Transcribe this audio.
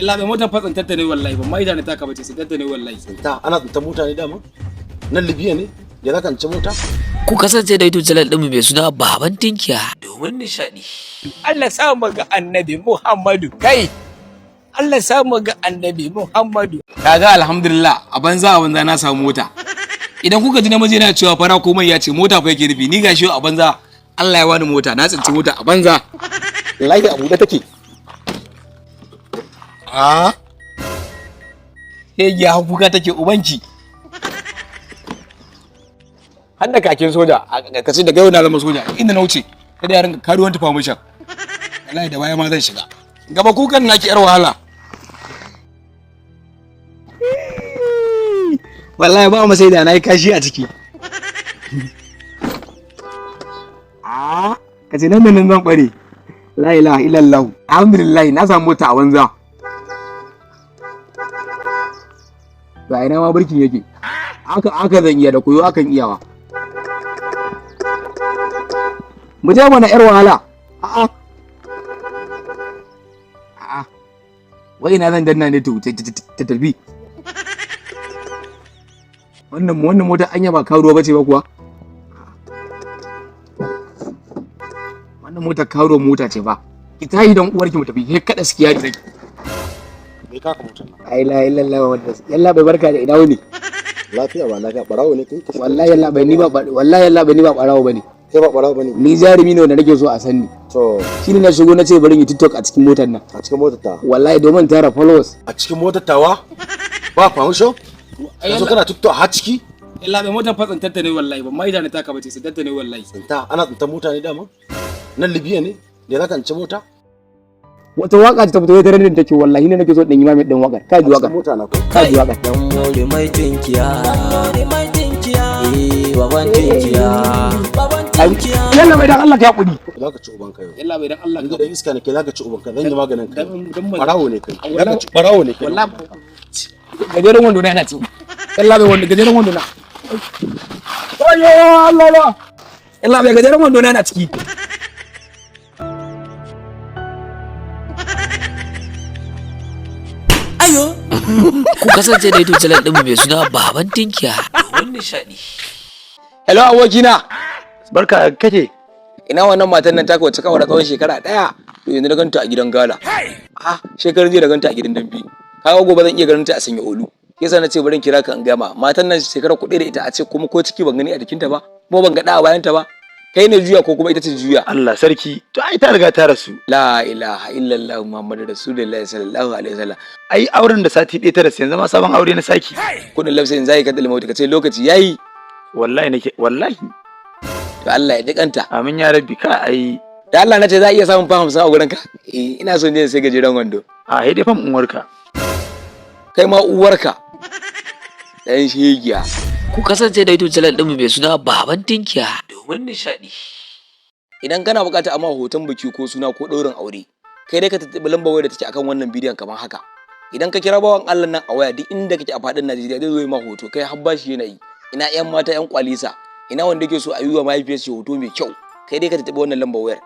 illa bai motar fatsin tattane wallahi ban mai da ne taka bace sai tattane wallahi. Tsinta ana tsinta mota ne dama? Nan Libya ne? Ya zaka ci mota? Ku kasance da YouTube channel ɗinmu mai suna Baban Tinkiya domin nishaɗi. Allah sa mu ga Annabi Muhammadu kai. Allah sa mu ga Annabi Muhammadu. Kaga alhamdulillah a banza na samu mota. Idan kuka ji namiji yana cewa fara komai ya ce mota fa yake nufi ni gashi a banza Allah ya wani mota na tsinci mota a banza. Wallahi a buɗe take. Ya kuka take ubanki. Har da kakin soja a kasi daga yau na zama soja inda na wuce kada ya ringa karuwan tufa mushan. Wallahi da baya ma zan shiga. Gaba kukan naki yar wahala. Wallahi ba mu sai da nayi kashi a ciki. Kace nan da nan zan bare. La ilaha illallah. Alhamdulillah na samu mota a wanza. To ina ma burkin yake. Aka zan iya da koyo akan iyawa. Mu je mana yar wahala. Wai ina zan danna ne to ta tafi. Wannan mota anya ba kawo ruwa bace ba kuwa? Wannan mota kawo mota ce ba. Ki tayi dan uwarki mu tafi. He kada skiya da zaki. Me ka ka motar nan? Ai la ilaha wanda yalla bai barka da ina wuni. Lafiya ba lafiya barawo ne kai? Wallahi yalla bai ni ba barawo bane. Kai ba barawo bane. Ni jarumi ne wanda nake so a sanni. To shine na shigo na ce bari yi TikTok a cikin motar nan. a cikin motar ta. Wallahi domin tara followers. A cikin motar tawa? Ba famusho? Yanzu kana TikTok har ciki? Yalla bai motar fatsin tattane wallahi ban mai da ne taka bace sai tattane wallahi. Tsinta ana tsinta mota ne dama? Nan Libya ne? Ya zaka ci mota? Wata waka ce ta fito da randin take wallahi ne nake so din imamin din wakar. Ka ji wakar. Mota na ko? Ka ji wakar. Dan mole mai tinkiya. Baban Tinkiya. Yalla bai dan Allah ka hakuri. Zaka ci ubanka yau. Yalla bai dan Allah Inda da iska ne ke zaka ci ubanka zan yi maganin kai. Dan Barawo ne kai. Zaka ci barawo ne kai. wallahi gajeren wando na yana ci. Yalla bai wando gajeren wando na. Oyo Allah. Yalla bai gajeren wando na yana ciki. Ku kasance da YouTube channel ɗinmu mai suna Baban Tinkiya domin nishaɗi. Hello abokina. Barka kake. Ina wannan matan nan taka wacce kawai tsawon shekara daya to yanzu na ganta a gidan gala. Shekarun jiya da ganta a gidan dambe. Kaga gobe zan iya ganin ta a sanya olu. Yasa na ce bari in kira ka in gama. Matan nan shekara kuɗi da ita a ce kuma ko ciki ban gani a jikinta ba, kuma ban ga da a bayan ta ba. Kai ne juya ko kuma ita ce juya? Allah sarki. To ai ta riga ta rasu. La ilaha illallah Muhammadu Rasulullahi sallallahu alaihi wasallam. Ai auren da sati ɗaya ta rasu yanzu ma sabon aure na saki. Kudin lafsa in zai ka dalma ka ce lokaci yayi. Wallahi nake wallahi. To Allah ya dikanta. Amin ya rabbi ka ai. Da Allah na ce za a iya samun fahim sa a gurin ka. Ina son je sai gajeren wando. A dai fam uwarka. Kai ma uwarka. Dan shegiya. Ku kasance da YouTube channel ɗinmu mai suna Baban Tinkiya domin nishaɗi. Idan kana buƙatar amma hoton biki ko suna ko ɗaurin aure, kai dai ka tattaɓa lambar waya da take akan wannan bidiyon kamar haka. Idan ka kira bawan Allah nan a waya duk inda kake a faɗin Najeriya zai zo ma hoto kai har bashi yana yi. Ina ƴan mata ƴan kwalisa, ina wanda yake so a yi wa mahaifiyarsa hoto mai kyau. Kai dai ka tattaɓa wannan lambar wayar